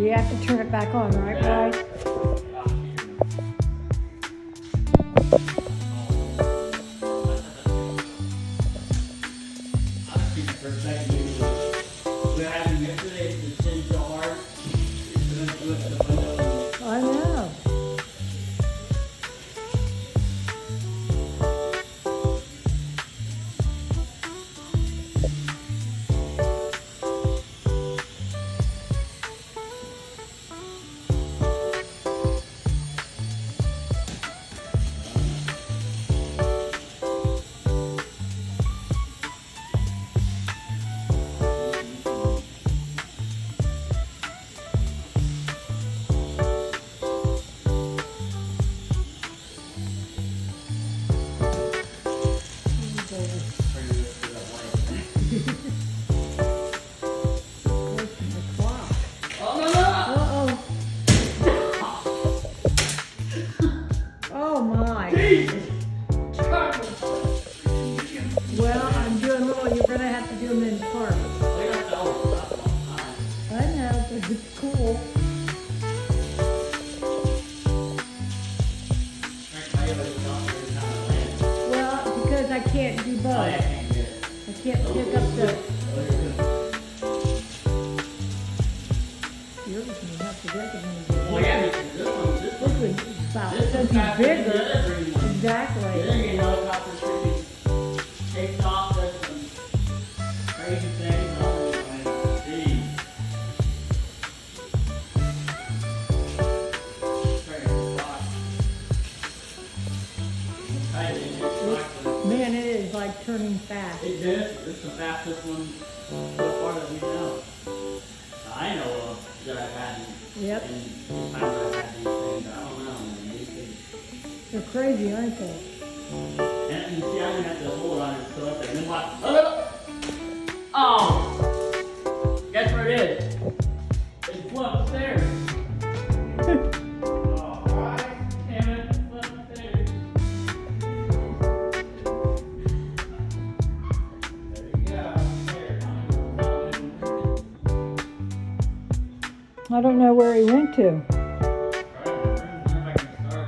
You have to turn it back on, right, Bryce? I know. Oh my. Well, I'm doing little, you're gonna have to do them in parts. I know, but it's cool. Well, because I can't do both. I can't pick up the... Yours is gonna have to recognize it. Well, yeah, because this one's About 50 bigger. Exactly. Then you helicopter freaking takes off, does some crazy things. Oh, geez. Man, it is like turning fast. It is. This is the fastest one so far that we know. I know of that I've had. Yep. And times I've had these things. I don't know. Man. These things. They're crazy, aren't they? And you see, I went at the hole on it, so and then watch. Oh! Guess where it is? It's upstairs. Oh, right. Damn it, it's upstairs. There you go. There. I don't know where he went to.